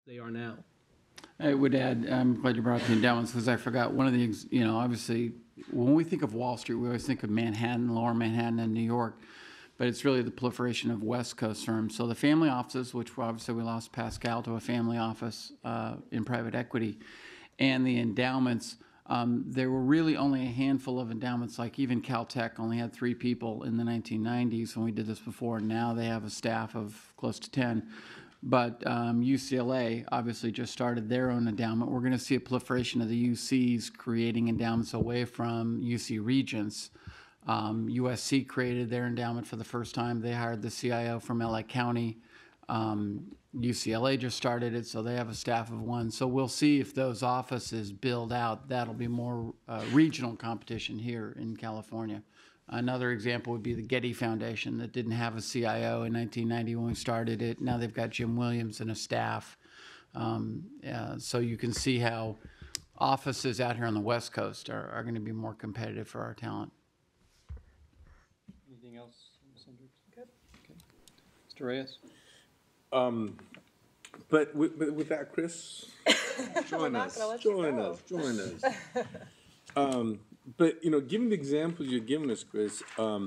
they are now. I would add, I'm glad you brought up the endowments because I forgot one of the, obviously, when we think of Wall Street, we always think of Manhattan, Lower Manhattan, and New York, but it's really the proliferation of West Coast firms. So the family offices, which obviously we lost Pascal to a family office in private equity, and the endowments, there were really only a handful of endowments, like even Caltech only had 3 people in the 1990s when we did this before. Now they have a staff of close to 10. But UCLA obviously just started their own endowment. We're going to see a proliferation of the UCs creating endowments away from UC Regents. USC created their endowment for the first time. They hired the CIO from LA County. UCLA just started it, so they have a staff of 1. So we'll see if those offices build out. That'll be more regional competition here in California. Another example would be the Getty Foundation that didn't have a CIO in 1990 when we started it. Now they've got Jim Williams and a staff. So you can see how offices out here on the West Coast are going to be more competitive for our talent. Anything else, Ms. Hendricks? Good. Okay. Mr. Reyes? But with that, Chris, join us. But, given the examples you're giving us, Chris, are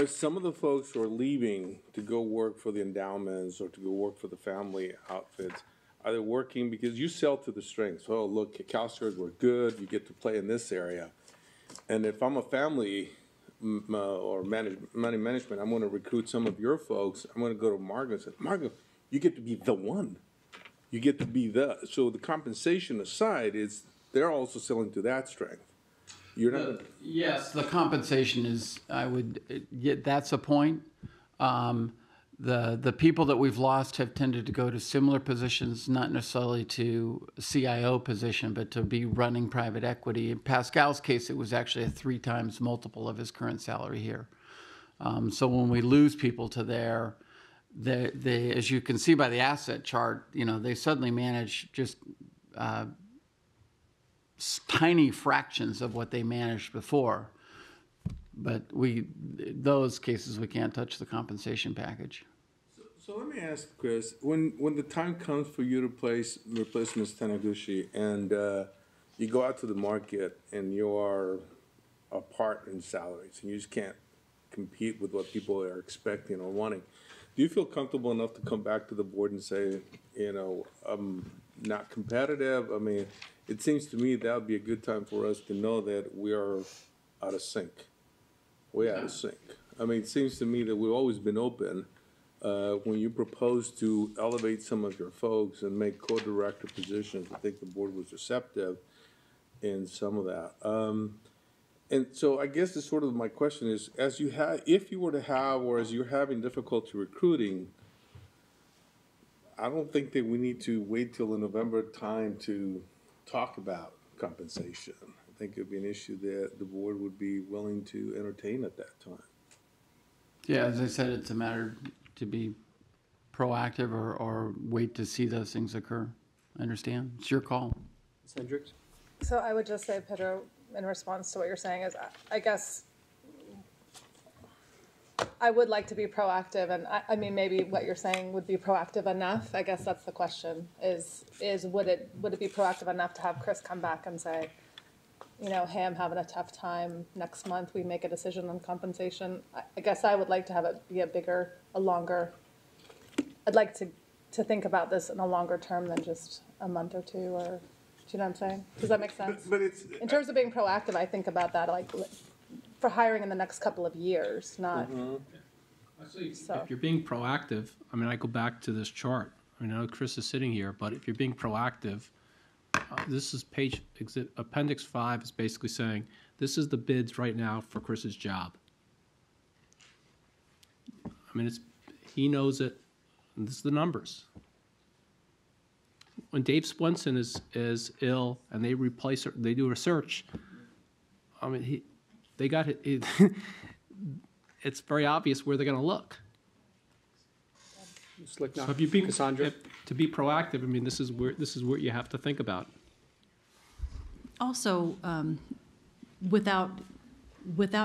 some of the folks who are leaving to go work for the endowments or to go work for the family outfits, are they working because you sell to the strengths? Oh, look, CalSTRS, we're good. You get to play in this area. And if I'm a family or money management, I'm going to recruit some of your folks. I'm going to go to Margo and say, Margo, you get to be the one. You get to be so the compensation aside, they're also selling to that strength. You're not. Yes, the compensation is. That's a point. The people that we've lost have tended to go to similar positions, not necessarily to a CIO position, but to be running private equity. In Pascal's case, it was actually a 3 times multiple of his current salary here. So when we lose people to there, they, as you can see by the asset chart, they suddenly manage just tiny fractions of what they managed before. But those cases, we can't touch the compensation package. So let me ask, Chris, when the time comes for you to replace Ms. Taniguchi and you go out to the market and you are apart in salaries and you just can't compete with what people are expecting or wanting, do you feel comfortable enough to come back to the board and say, I'm not competitive? I mean, it seems to me that would be a good time for us to know that we are out of sync. Way out of sync. I mean, it seems to me that we've always been open. When you propose to elevate some of your folks and make co-director positions, I think the board was receptive in some of that. And so I guess the sort of my question is, if you were to have, or as you're having difficulty recruiting, I don't think that we need to wait till the November time to talk about compensation. I think it would be an issue that the board would be willing to entertain at that time. Yeah, as I said, it's a matter to be proactive or wait to see those things occur. I understand. It's your call. Ms. Hendricks? So I would just say, Pedro, in response to what you're saying is, I guess I would like to be proactive, and I mean, maybe what you're saying would be proactive enough. I guess that's the question, is would it be proactive enough to have Chris come back and say, hey, I'm having a tough time. Next month we make a decision on compensation. I guess I would like to have it be I'd like to think about this in a longer term than just a month or 2, or, do you know what I'm saying? Does that make sense? But it's, in terms of being proactive, I think about that like for hiring in the next couple of years, not. So. If you're being proactive, I mean, I go back to this chart. I mean, I know Chris is sitting here, but if you're being proactive, this is Appendix 5 is basically saying, this is the bids right now for Chris's job. I mean, he knows it, and this is the numbers. When Dave Swenson is ill and they replace her, they do a search, I mean, they got it. It's very obvious where they're going to look. So if you to be proactive, I mean, this is what you have to think about. Also, without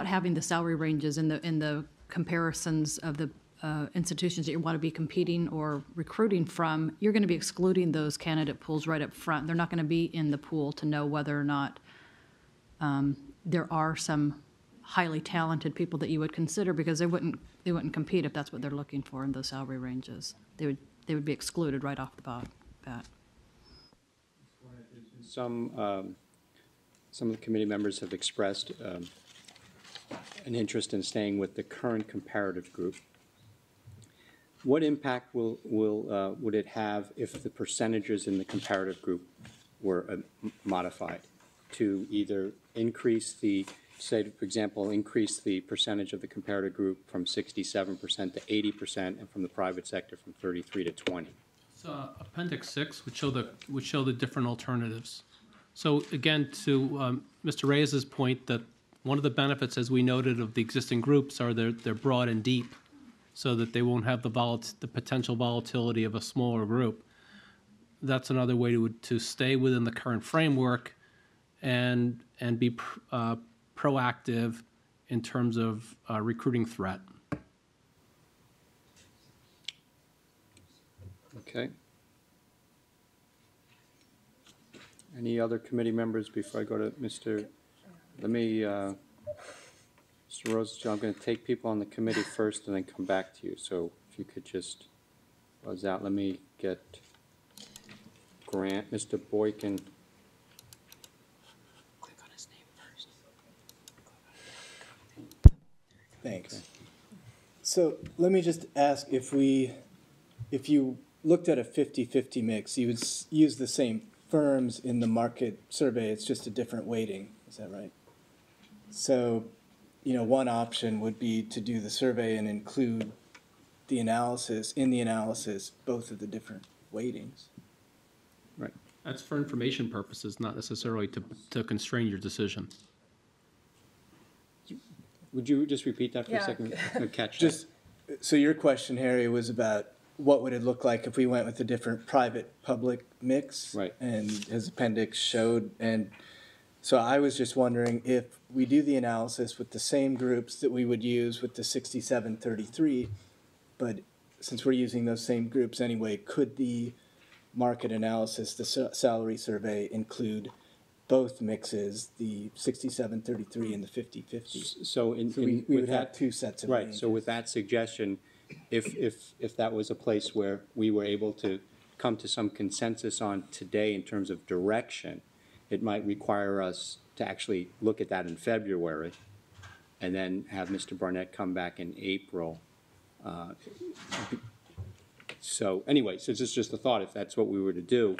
having the salary ranges and the comparisons of the institutions that you want to be competing or recruiting from, you're going to be excluding those candidate pools right up front. They're not going to be in the pool to know whether or not there are some highly talented people that you would consider, because they wouldn't compete if that's what they're looking for in those salary ranges. They would be excluded right off the bat. Some of the committee members have expressed an interest in staying with the current comparative group. What impact would it have if the percentages in the comparative group were modified to either increase the, say, for example, increase the percentage of the comparative group from 67% to 80%, and from the private sector from 33 to 20? So Appendix 6 would show the different alternatives. So again, to Mr. Reyes's point, that one of the benefits, as we noted, of the existing groups are they're broad and deep, so that they won't have the potential volatility of a smaller group. That's another way to stay within the current framework and be proactive in terms of recruiting threat. Okay. Any other committee members before I go to Mr. Mr. Rosenstiel, I'm going to take people on the committee first and then come back to you. So if you could just buzz out, let me get Grant, Mr. Boykin. Click on his name first. Thanks. So let me just ask, if you looked at a 50-50 mix, you would use the same firms in the market survey, it's just a different weighting, is that right? So, one option would be to do the survey and include the analysis, both of the different weightings. Right. That's for information purposes, not necessarily to constrain your decision. Would you just repeat that for a Yeah. second? I'll catch Just, so your question, Harry, was about what would it look like if we went with a different private-public mix? Right. And his appendix showed, and so I was just wondering if we do the analysis with the same groups that we would use with the 67-33, but since we're using those same groups anyway, could the market analysis, the salary survey, include both mixes, the 67-33 and the 50-50? So We with would have that, two sets of right, ranges. so with that suggestion, if that was a place where we were able to come to some consensus on today in terms of direction, it might require us to actually look at that in February and then have Mr. Barnett come back in April. So anyway, so this is just a thought. If that's what we were to do,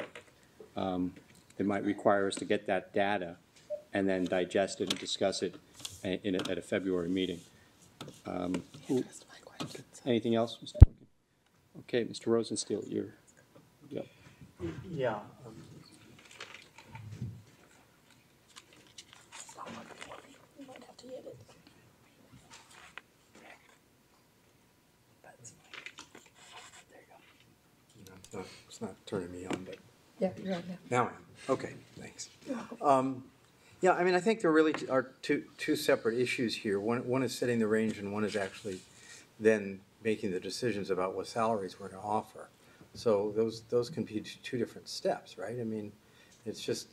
it might require us to get that data and then digest it and discuss it at a February meeting. Anything else, Mr. Morgan? Okay, Mr. Rosenstiel, you're. Yep. Yeah. It's not turning me on, but Yeah, you're right, yeah. now I am. Okay, thanks. Yeah, I mean, I think there really are two separate issues here. One is setting the range, and one is actually then making the decisions about what salaries we're going to offer. So those can be two different steps, right? I mean, it's just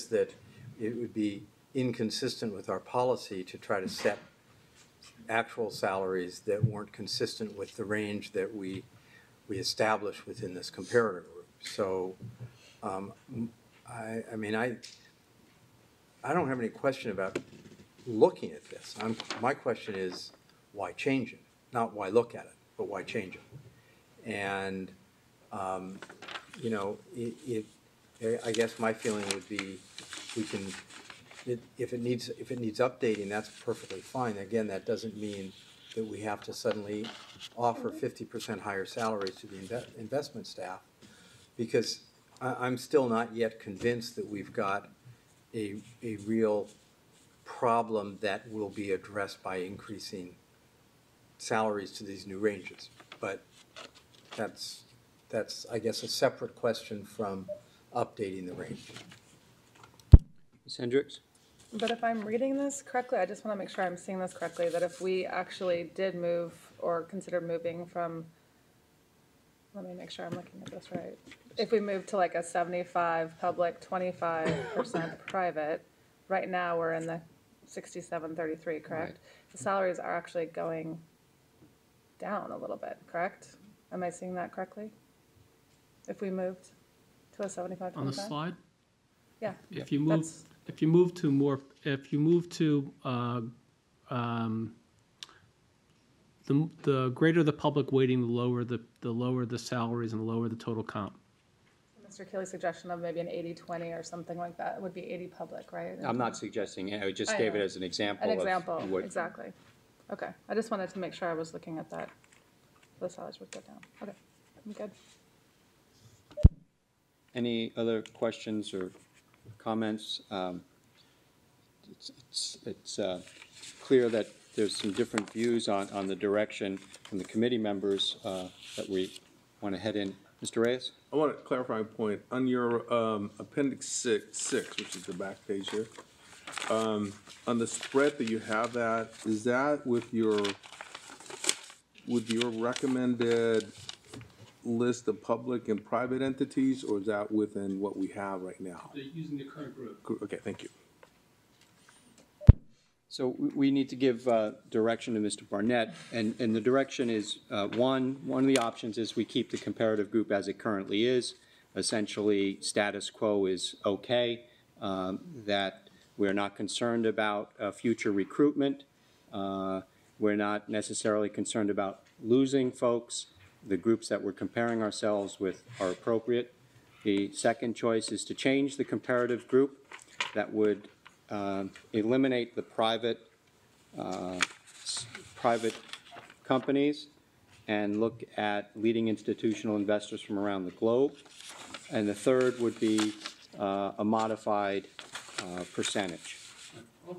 that it would be inconsistent with our policy to try to set actual salaries that weren't consistent with the range that we established within this comparator group. So, I mean, I don't have any question about looking at this. My question is, why change it? Not why look at it, but why change it? And, you know, I guess my feeling would be we can, if it needs updating, that's perfectly fine. Again, that doesn't mean that we have to suddenly offer 50% higher salaries to the investment staff, because I'm still not yet convinced that we've got a real problem that will be addressed by increasing salaries to these new ranges. But that's I guess a separate question from updating the range. Ms. Hendricks? But if I'm reading this correctly, I just want to make sure I'm seeing this correctly, that if we actually did move or consider moving from, let me make sure I'm looking at this right. If we move to like a 75 public, 25% private, right now we're in the 67-33, correct? Right. The salaries are actually going down a little bit, correct? Am I seeing that correctly? If we moved to a 75-25? On the slide, Yeah. if you move, That's- if you move to more, if you move to, the greater the public weighting, the lower the salaries and the lower the total comp. Mr. Keely's suggestion of maybe an 80-20 or something like that, it would be 80 public, right? I'm not suggesting, I just I gave it know. as an example An of example, what- exactly. Okay, I just wanted to make sure I was looking at that. The salaries would go down. Okay, I'm good. Any other questions or comments? It's clear that there's some different views on the direction from the committee members that we want to head in. Mr. Reyes? I want to clarify a point. On your appendix six, which is the back page here, on the spread that you have that, is that with your recommended list of public and private entities, or is that within what we have right now? They're using the current group. Okay, thank you. So we need to give direction to Mr. Barnett, and the direction is, one of the options is we keep the comparative group as it currently is. Essentially, status quo is okay, that we're not concerned about future recruitment. We're not necessarily concerned about losing folks. The groups that we're comparing ourselves with are appropriate. The second choice is to change the comparative group. That would eliminate the private companies and look at leading institutional investors from around the globe. And the third would be a modified percentage.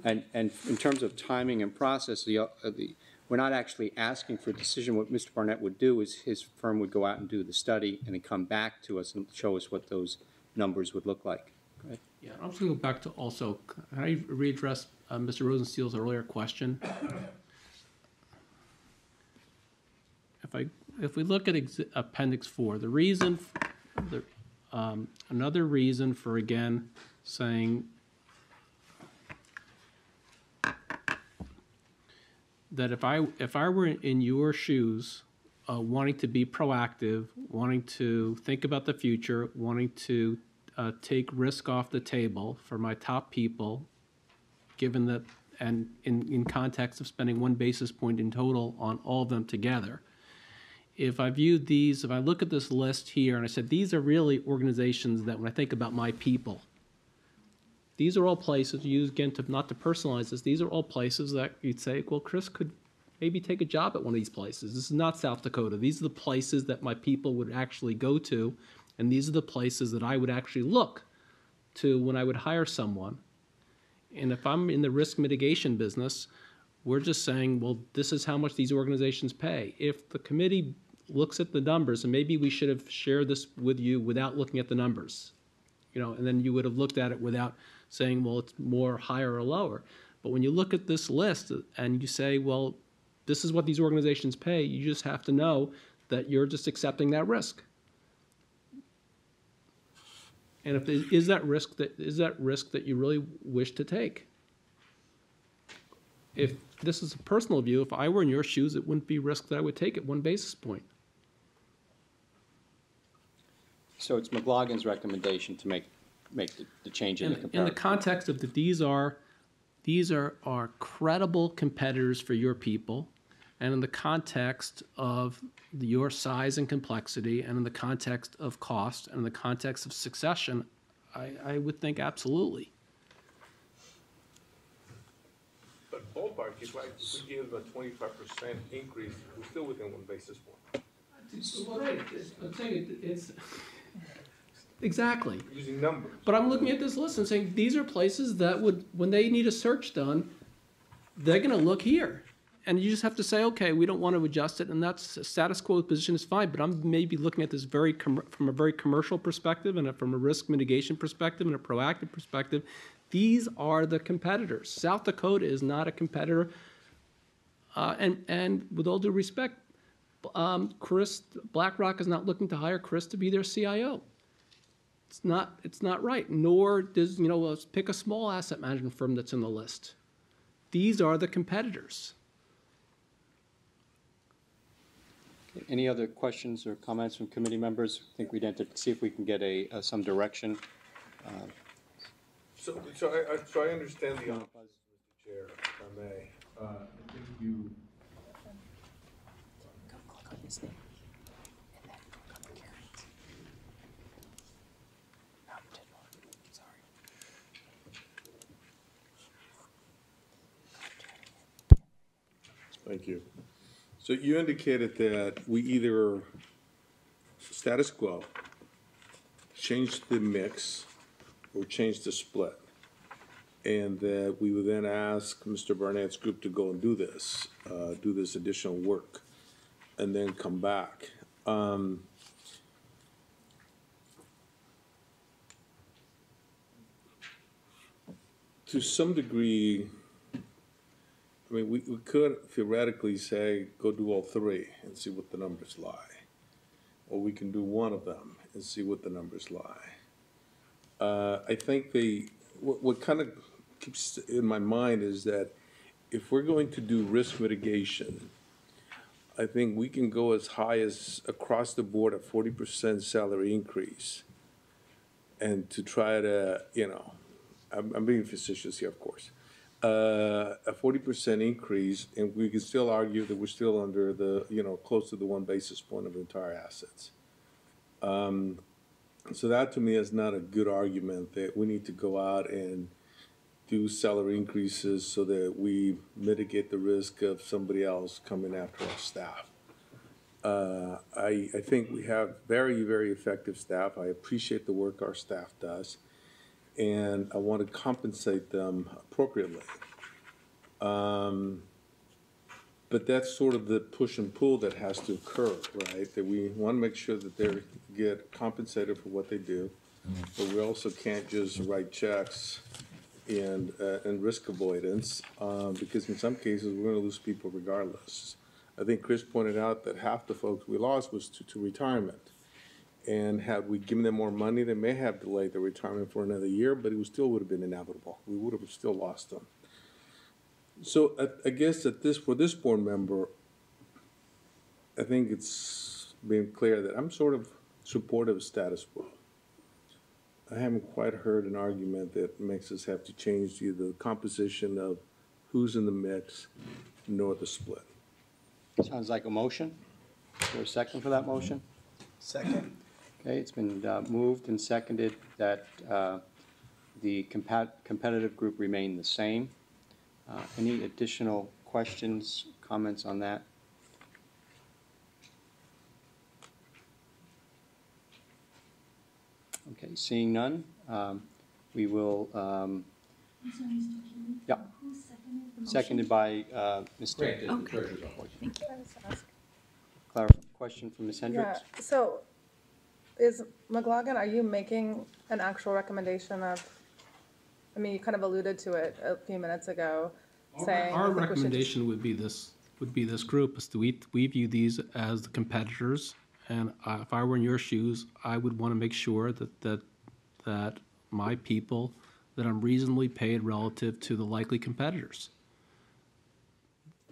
And in terms of timing and process, we're not actually asking for a decision. What Mr. Barnett would do is his firm would go out and do the study and then come back to us and show us what those numbers would look like. Go ahead. Yeah, I'm just gonna go back to also, can I readdress Mr. Rosensteel's earlier question? If we look at Appendix 4, the reason, another reason for, again, saying that if I were in your shoes, wanting to be proactive, wanting to think about the future, wanting to take risk off the table for my top people, given that, and in context of spending 1 basis point in total on all of them together. If I viewed these, if I look at this list here and I said, these are really organizations that when I think about my people, these are all places, you again, not to personalize this, these are all places that you'd say, well, Chris could maybe take a job at one of these places. This is not South Dakota. These are the places that my people would actually go to, and these are the places that I would actually look to when I would hire someone. And if I'm in the risk mitigation business, we're just saying, well, this is how much these organizations pay. If the committee looks at the numbers, and maybe we should have shared this with you without looking at the numbers, and then you would have looked at it without saying, well, it's more higher or lower. But when you look at this list and you say, well, this is what these organizations pay, you just have to know that you're just accepting that risk. And if is that risk that you really wish to take? If this is a personal view, if I were in your shoes, it wouldn't be risk that I would take at 1 basis point. So it's McLaughlin's recommendation to make the change in the In the comparative. context of that, these are credible competitors for your people, and in the context of your size and complexity, and in the context of cost, and in the context of succession, I would think absolutely. But ballpark, if we give a 25% increase, we're still within 1 basis point. I'm saying it's exactly. Using numbers. But I'm looking at this list and saying, these are places that would, when they need a search done, they're gonna look here. And you just have to say, okay, we don't want to adjust it, and that's a status quo position is fine, but I'm maybe looking at this from a very commercial perspective and from a risk mitigation perspective and a proactive perspective. These are the competitors. South Dakota is not a competitor And with all due respect, Chris, BlackRock is not looking to hire Chris to be their CIO. It's not right, nor does, let's pick a small asset management firm that's in the list. These are the competitors. Any other questions or comments from committee members? I think we'd see if we can get some direction. So I understand the unpleasant, Mr. Chair, if I may. I think you. Thank you. So you indicated that we either status quo, change the mix, or change the split. And that we would then ask Mr. Barnett's group to go and do this additional work, and then come back. To some degree, I mean, we could theoretically say, go do all three and see what the numbers lie. Or we can do one of them and see what the numbers lie. I think what kind of keeps in my mind is that if we're going to do risk mitigation, I think we can go as high as across the board a 40% salary increase. And to try to, I'm being facetious here, of course. A 40% increase, and we can still argue that we're still under the, close to the 1 basis point of entire assets. So that to me is not a good argument that we need to go out and do salary increases so that we mitigate the risk of somebody else coming after our staff. I think we have very, very effective staff. I appreciate the work our staff does, and I want to compensate them appropriately. But that's sort of the push and pull that has to occur, right? That we want to make sure that they get compensated for what they do, but we also can't just write checks and risk avoidance, because in some cases we're going to lose people regardless. I think Chris pointed out that half the folks we lost was to retirement. And had we given them more money, they may have delayed their retirement for another year, but it still would have been inevitable. We would have still lost them. So I guess for this board member, I think it's been clear that I'm sort of supportive of status quo. I haven't quite heard an argument that makes us have to change either the composition of who's in the mix nor the split. Sounds like a motion. Is there a second for that motion? Second. Okay, it's been moved and seconded that the competitive group remain the same. Any additional questions, comments on that? Okay, seeing none, we will, yeah. Seconded by Mr. Question from Ms. Hendricks? Yeah, so is McLaughlin, are you making an actual recommendation of, I mean, you kind of alluded to it a few minutes ago, saying. Our I think we should just- recommendation would be this group, is we view these as the competitors, and if I were in your shoes, I would want to make sure that my people, that I'm reasonably paid relative to the likely competitors.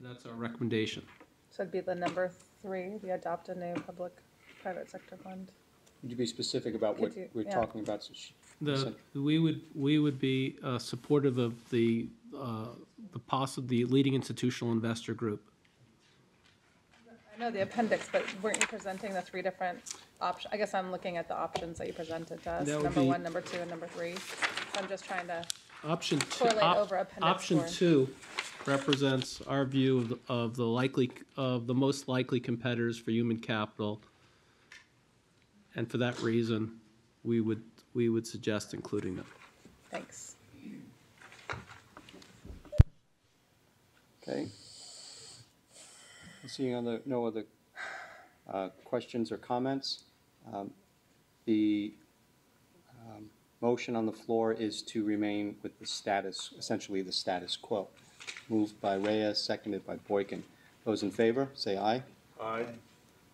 That's our recommendation. So it'd be the number 3, the adopt a new public-private sector fund. Would you be specific about what Could you- we're yeah. talking about? We would be supportive of the leading institutional investor group. I know the appendix, but weren't you presenting the 3 different options? I guess I'm looking at the options that you presented to us, That would number be- 1, number 2, and number 3. So I'm just trying to, Option two, Correlate over appendix option 4. 2 represents our view of the most likely competitors for human capital. And for that reason, we would suggest including them. thanks. Okay. Seeing no other questions or comments, the motion on the floor is to remain with the status, essentially the status quo. Moved by Reyes, seconded by Boykin. Those in favor, say aye. Aye.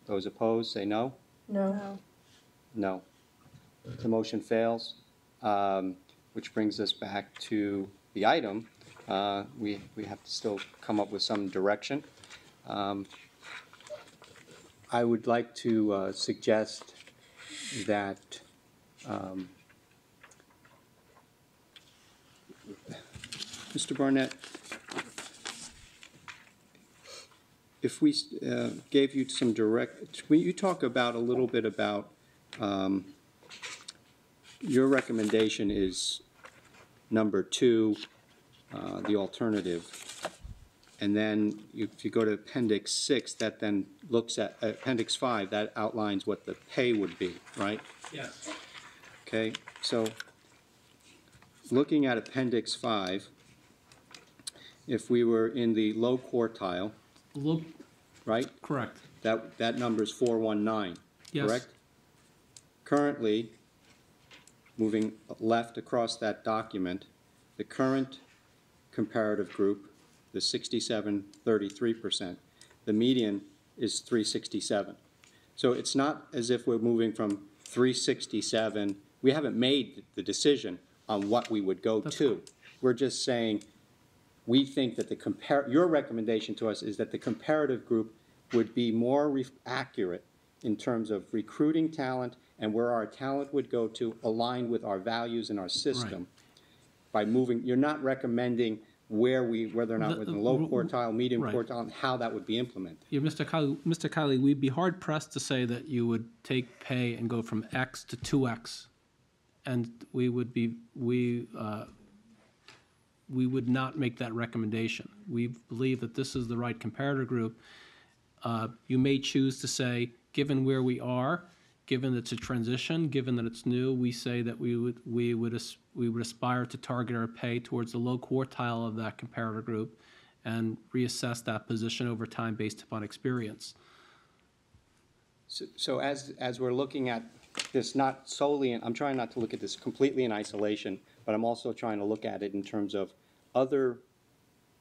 Those opposed, say no. No. No. The motion fails, which brings us back to the item. We have to still come up with some direction. I would like to suggest that Mr. Barnett, if we gave you some will you talk about a little bit about, your recommendation is number 2, the alternative. And then if you go to Appendix 6, that then looks at, Appendix 5, that outlines what the pay would be, right? Yes. Okay, so looking at Appendix 5, if we were in the low quartile, Look, right, correct. that number's 419, Yes. correct? Currently, moving left across that document, the current comparative group, the 67.33%, the median is 367. So it's not as if we're moving from 367, we haven't made the decision on what we would go to. We're just saying, we think that your recommendation to us is that the comparative group would be more accurate in terms of recruiting talent and where our talent would go to, aligned with our values and our system. By moving, you're not recommending whether or not we're in the low quartile, medium right. quartile, and how that would be implemented. Yeah, Mr. Kiley, we'd be hard pressed to say that you would take pay and go from X to 2X. And we would not make that recommendation. We believe that this is the right comparator group. You may choose to say, given where we are, given that it's a transition, given that it's new, we say that we would aspire to target our pay towards the low quartile of that comparator group and reassess that position over time based upon experience. So as we're looking at this, not solely, I'm trying not to look at this completely in isolation, but I'm also trying to look at it in terms of other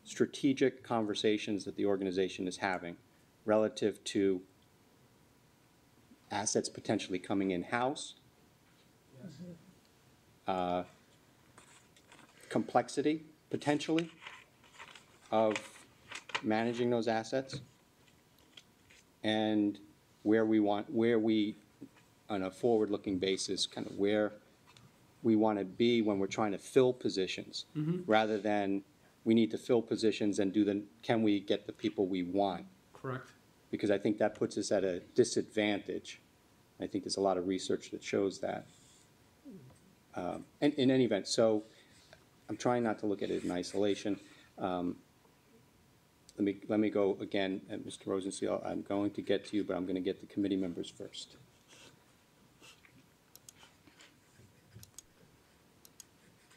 strategic conversations that the organization is having relative to assets potentially coming in-house, complexity, potentially, of managing those assets, and where we, on a forward-looking basis, kind of where we want to be when we're trying to fill positions, rather than we need to fill positions and can we get the people we want? Correct. Because I think that puts us at a disadvantage. I think there's a lot of research that shows that. And in any event, so I'm trying not to look at it in isolation. Let me go again, Mr. Rosenstiel. I'm going to get to you, but I'm going to get the committee members first.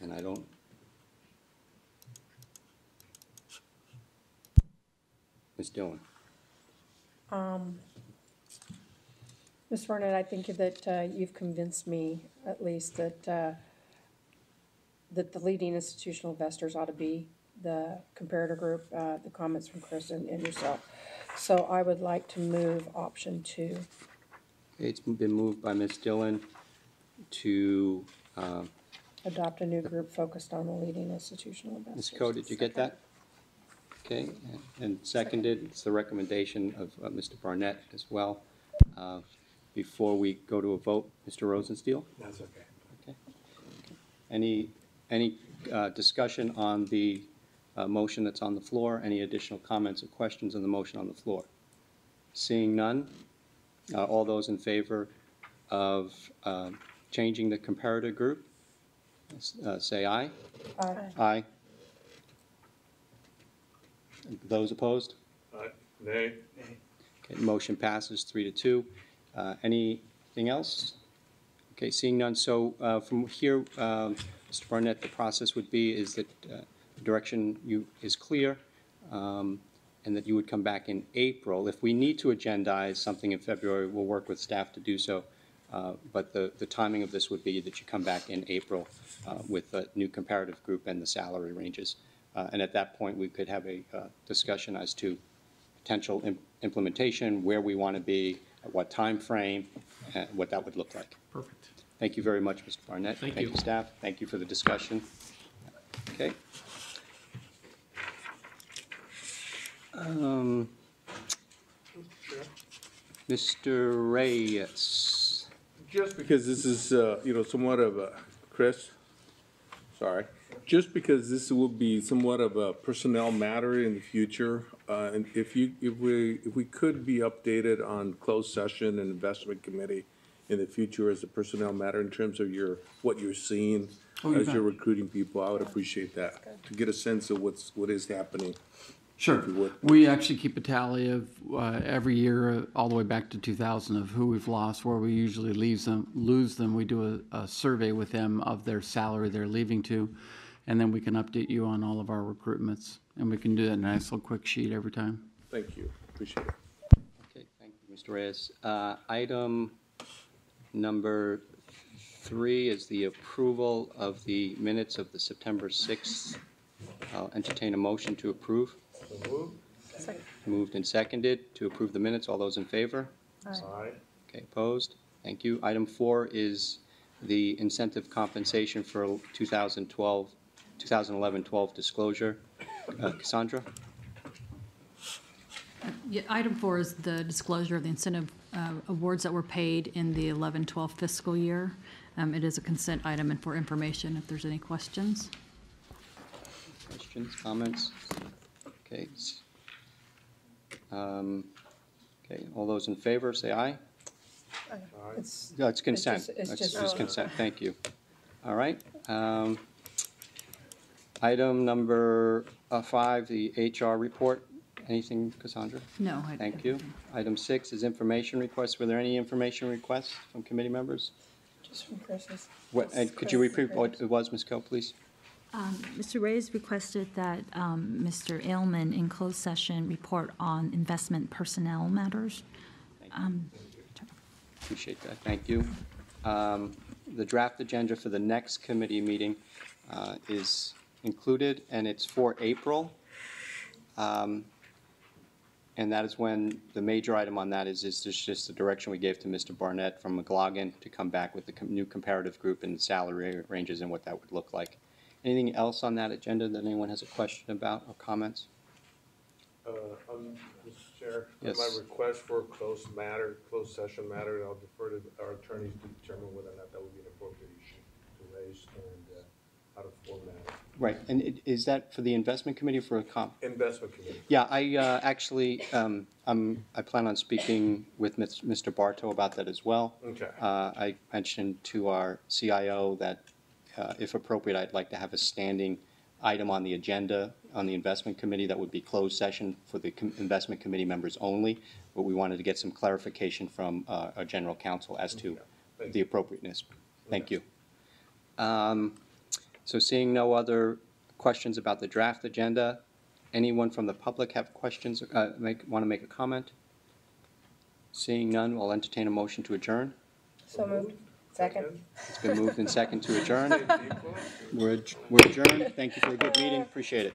And I don't. Ms. Dillon. Ms. Barnett, I think that you've convinced me, at least, that the leading institutional investors ought to be the comparator group, the comments from Chris and yourself. So I would like to move option 2. It's been moved by Ms. Dillon to, Adopt a new group focused on the leading institutional investors. Ms. Coe, did you get that? Okay, and seconded, it's the recommendation of Mr. Barnett as well. Before we go to a vote, Mr. Rosenstiel? That's okay. Okay. Any discussion on the motion that's on the floor? Any additional comments or questions on the motion on the floor? Seeing none, all those in favor of changing the comparator group, say aye. Aye. Aye. Those opposed? Nay. Okay, motion passes 3-2. Anything else? Okay, seeing none. So from here, Mr. Barnett, the process would be is that the direction is clear, and that you would come back in April. If we need to agendize something in February, we'll work with staff to do so. But the timing of this would be that you come back in April with a new comparative group and the salary ranges. And at that point, we could have a discussion as to potential implementation, where we want to be, at what time frame, and what that would look like. Perfect. Thank you very much, Mr. Barnett. Thank you. Staff. Thank you for the discussion. Okay. Mr. Reyes. Just because this is, somewhat of a, Chris, sorry, just because this will be somewhat of a personnel matter in the future, and if we could be updated on closed session and investment committee in the future as a personnel matter in terms of what you're seeing Oh, you as bet. you're recruiting people, I would appreciate that, to get a sense of what is happening. Sure. If you would. We actually keep a tally of every year, all the way back to 2000, of who we've lost, where we usually lose them. We do a survey with them of their salary they're leaving to, and then we can update you on all of our recruitments. And we can do that in a nice little quick sheet every time. Thank you, appreciate it. Okay, thank you, Mr. Reyes. Item number 3 is the approval of the minutes of the September 6th. I'll entertain a motion to approve. Moved and seconded to approve the minutes. All those in favor? Aye. Okay, opposed? Thank you. Item 4 is the incentive compensation for 2011-12 disclosure. Cassandra? Yeah, item 4 is the disclosure of the incentive awards that were paid in the 11-12 fiscal year. It is a consent item and for information if there's any questions. Questions, comments? Okay. Okay, all those in favor, say aye. It's, No, it's consent. it's That's just- just consent, thank you. All right. Item number 5, the HR report. Anything, Cassandra? No. Thank you. Item 6 is information requests. Were there any information requests from committee members? just from Chris's. What, and could you repeat what it was, Ms. Coe, please? Mr. Reyes requested that Mr. Ailman in closed session report on investment personnel matters. Appreciate that, thank you. The draft agenda for the next committee meeting is included, and it's for April. And that is when the major item on that is just the direction we gave to Mr. Barnett from McLaughlin to come back with the new comparative group and the salary ranges and what that would look like. Anything else on that agenda that anyone has a question about or comments? Mr. Chair, Yes. my request for closed session matter, and I'll defer to our attorneys to determine whether or not that would be an appropriate issue to raise and how to format it. Right, and is that for the investment committee or for a Investment committee. Yeah, I actually, I plan on speaking with Mr. Bartow about that as well. Okay. I mentioned to our CIO that if appropriate, I'd like to have a standing item on the agenda on the investment committee that would be closed session for the investment committee members only, but we wanted to get some clarification from our general counsel as to the appropriateness. Thank you. So seeing no other questions about the draft agenda, anyone from the public have questions, want to make a comment? Seeing none, I'll entertain a motion to adjourn. So moved. Second. It's been moved and second to adjourn. We're adjourned. Thank you for a good meeting. Appreciate it.